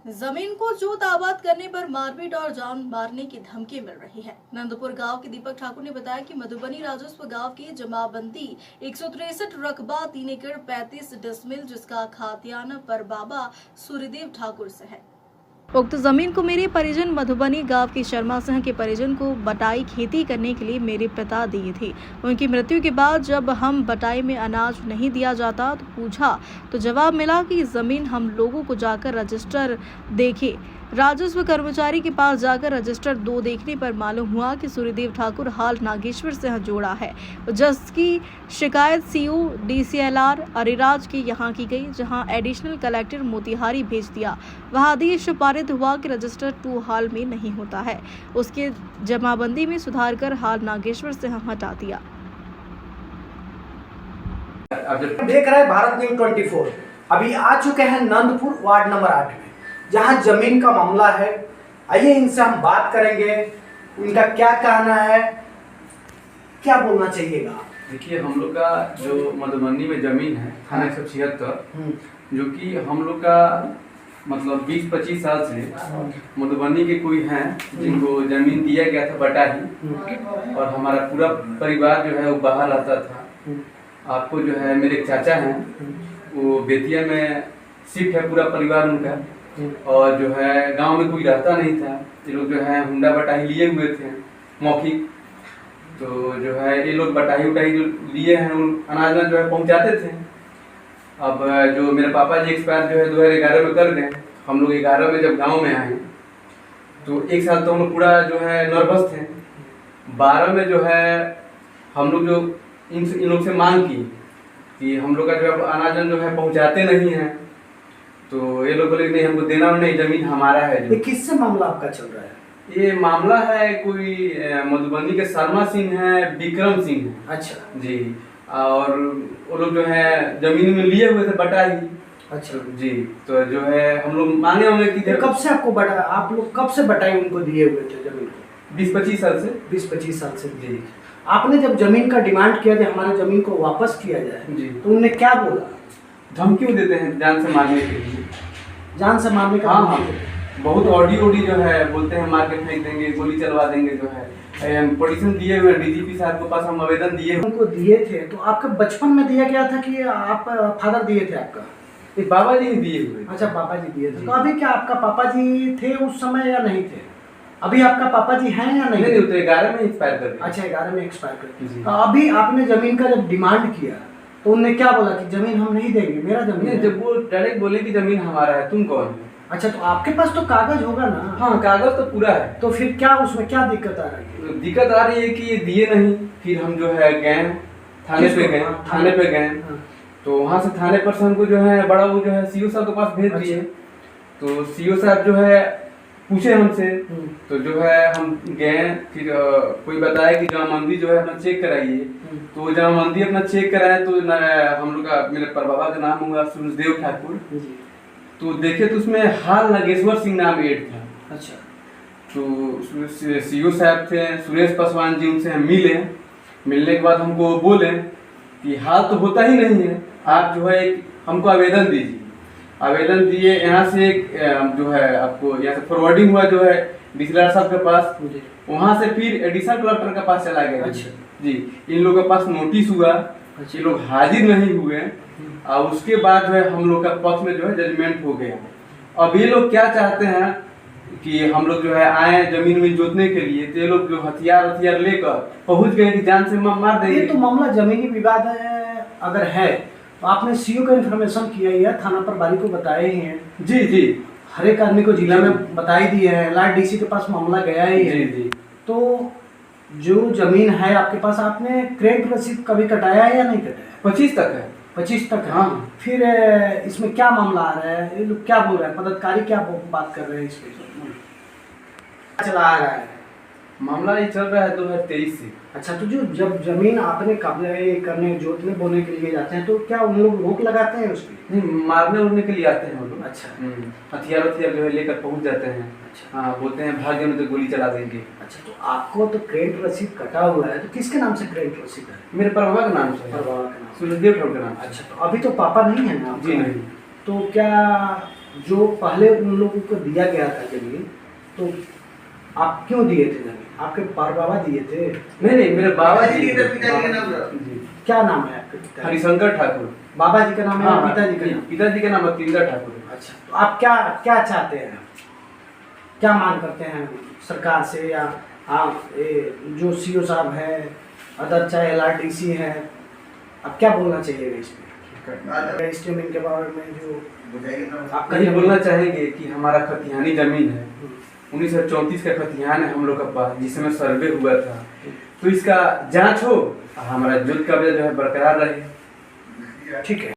जमीन को जोत आबाद करने पर मारपीट और जान मारने की धमकी मिल रही है। नंदपुर गांव के दीपक ठाकुर ने बताया कि मधुबनी राजस्व गांव की जमाबंदी 163 रकबा 3 एकड़ 35 डिसमिल जिसका खातियाना पर बाबा सूर्यदेव ठाकुर से है। उक्त जमीन को मेरे परिजन मधुबनी गांव की शर्मा सिंह के परिजन को बटाई खेती करने के लिए मेरे पिता दिए थे। उनकी मृत्यु के बाद जब हम बटाई में अनाज नहीं दिया जाता तो पूछा तो जवाब मिला कि जमीन हम लोगों को जाकर रजिस्टर देखे। राजस्व कर्मचारी के पास जाकर रजिस्टर 2 देखने पर मालूम हुआ कि सूर्यदेव ठाकुर हाल नागेश्वर सिंह जोड़ा है, जिसकी शिकायत सीओ डीसीएलआर अरिराज के यहाँ की गई, जहाँ एडिशनल कलेक्टर मोतिहारी भेज दिया। वहाँ आदेश पारित हुआ कि रजिस्टर 2 हाल में नहीं होता है, उसके जमाबंदी में सुधार कर हाल नागेश्वर सिंह हटा दिया। देख रहे हैं भारत न्यूज़ 24। अभी आ चुके हैं नंदपुर वार्ड नंबर 8 में, जहां जमीन का मामला है। आइए इनसे हम बात करेंगे, इनका क्या कहना है, क्या बोलना चाहिएगा। देखिए, हम लोग का जो मधुबनी में जमीन है थाना 176, जो कि हम लोग का मतलब 20-25 साल से मधुबनी के कोई हैं जिनको जमीन दिया गया था बटाही, और हमारा पूरा परिवार जो है वो बाहर रहता था। आपको जो है मेरे चाचा हैं, वो बेतिया में शिफ्ट है पूरा परिवार उनका, और जो है गांव में कोई रहता नहीं था। ये लोग जो है हुंडा बटाही लिए हुए थे मौखिक, तो जो है ये लोग बटाही उटाही जो लिए हैं अनाज में जो है पहुंचाते थे। अब जो मेरे पापा जी एक्सपायर जो है 2011 में कर गए। हम लोग 11 में जब गांव में आए तो 1 साल तो हम लोग पूरा जो है नर्वस थे। 12 में जो है हम लोग जो इन लोग से मांग की कि हम लोग का जो अनाज जो है पहुंचाते नहीं हैं, तो ये लोग बोले नहीं हमको देना नहीं, जमीन हमारा है। ये किससे मामला आपका चल रहा है? ये मामला है कोई मधुबनी के शर्मा सिंह है, विक्रम सिंह है। अच्छा जी, और वो लोग जो है जमीन में लिए हुए थे बटाई। अच्छा जी, तो जो है हम लोग मांगे होंगे कि कब से आपको बटा, आप लोग कब से बटाई उनको दिए हुए थे जमीन को? 20-25 साल से। 20-25 साल से। जी। आपने जब जमीन का डिमांड किया कि हमारे जमीन को वापस किया जाए, जी, तो उन्होंने क्या बोला? धमकी देते हैं जान से मारने के लिए। जान से मारने का? हाँ, बहुत ऑडियो जो है बोलते हैं मार के फेंक देंगे, गोली चलवा देंगे। जो है पिटीशन दिए हुए डीजीपी साहब के पास हम आवेदन दिए। उनको दिए थे तो आपका बचपन में दिया गया था कि आप फादर दिए थे आपका? बाबा जी दिए हुए। अच्छा, पापा जी दिए थे। तो अभी क्या आपका पापा जी थे उस समय या नहीं थे? अभी आपका पापा जी हैं या नहीं? नहीं, तो 11 में एक्सपायर कर गए। अच्छा, 11 में एक्सपायर कर गए। तो अभी आपने जमीन का जब डिमांड किया तो उन्होंने क्या बोला कि जमीन हम नहीं देंगे, मेरा जमीन है? जब वो डायरेक्ट बोले कि जमीन हमारा है, तुम कौन है? अच्छा, तो आपके पास तो कागज होगा ना? हाँ, कागज तो पूरा है। तो फिर क्या उसमें क्या दिक्कत आ रही है? दिक्कत आ रही है कि ये दिए नहीं। फिर हम जो है गए थाने पे गए। तो वहाँ से थाने पर से हमको जो है बड़ा वो जो है सीओ साहब के पास भेज दिए। तो सीओ साहब जो है पूछे हमसे, तो जो है हम गए। फिर कोई बताया कि जमाबंदी जो है अपना चेक कराइए। तो जमाबंदी अपना चेक कराए तो हम लोग का मेरे परबाबा का नाम हुआ सूर्यदेव ठाकुर। तो देखे तो उसमें हाल नागेश्वर सिंह नाम एड था। अच्छा, तो सीओ साहब थे सुरेश पासवान जी, उनसे हम मिलने के बाद हमको बोले कि हाल तो होता ही नहीं है, आप जो है एक हमको आवेदन दीजिए। आवेदन दिए, यहाँ से एक जो है आपको यहाँ से फॉरवर्डिंग हुआ जो है डीसीएलआर साहब के पास, वहाँ से फिर एडिशनल कलेक्टर के पास चला गया। अच्छा जी, इन लोगों के पास नोटिस हुआ, ये लोग हाजिर नहीं हुए, और उसके बाद जो है हम लोग का पक्ष में जो है जजमेंट हो गया। अब ये लोग क्या चाहते हैं कि हम लोग जो है आए जमीन में जोतने के लिए, तो ये लोग जो हथियार लेकर पहुंच गए कि जान से मार देंगे। ये तो मामला जमीनी विवाद है, अगर है तो आपने सीओ को इन्फॉर्मेशन किया ही है, थाना प्रभारी को बताया ही है। जी जी, हर एक आदमी को जिला में बता ही दिया है, लाट डीसी के पास मामला गया ही है। जी जी। तो जो जमीन है आपके पास, आपने क्रेडिट रसीद कभी कटाया है या नहीं कटाया? 25 तक है। 25 तक है। हाँ। फिर इसमें क्या मामला आ रहा है? ये लोग क्या बोल रहे हैं, पदाधिकारी क्या बात कर रहे हैं इस पे? चला आ रहा है मामला ये चल रहा है 2023 से। अच्छा, तो जो जब जमीन आपने कब्जे करने जोतने बोने के लिए जाते हैं तो क्या उन लोग रोक लगाते हैं उसकी? नहीं, मारने उड़ने के लिए आते हैं वो लोग। अच्छा, हथियार जो है लेकर पहुंच जाते हैं। अच्छा हाँ, बोलते हैं भाग्य में तो गोली चला देंगे। अच्छा, तो आपको तो क्रेडिट रसीद कटा हुआ है, तो किसके नाम से क्रेडिट रसीद है? मेरे परबाबा के नाम से, परबाबा के नाम से। सूर्यदेव ठाकुर के नाम से। अच्छा, तो अभी तो पापा नहीं है ना? जी नहीं। तो क्या जो पहले उन लोगों को दिया गया था जमीन, तो आप क्यों दिए थे जमीन? आपके बाबा दिए थे? नहीं, मेरे बाबा जी जी, पिताजी का नाम जी, क्या नाम है आपके पिता? हरिशंकर ठाकुर। बाबा जी का नाम है, हाँ, पिताजी का नाम? पिताजी का नाम अतिंदर ठाकुर है। अच्छा, तो आप क्या क्या चाहते हैं? क्या मांग करते हैं सरकार से, या जो सीओ साहब है, अदर चाहे LRDC है, अब क्या बोलना चाहिए इसमें? स्ट्रीमिंग के बारे में जो आप कहीं बोलना चाहेंगे कि हमारा खतिहानी जमीन है, 1934 का खतिहान है हम लोग का पास, जिसमें सर्वे हुआ था, तो इसका जांच हो, हमारा जुल्द कब्जा जो है बरकरार रहे। ठीक है।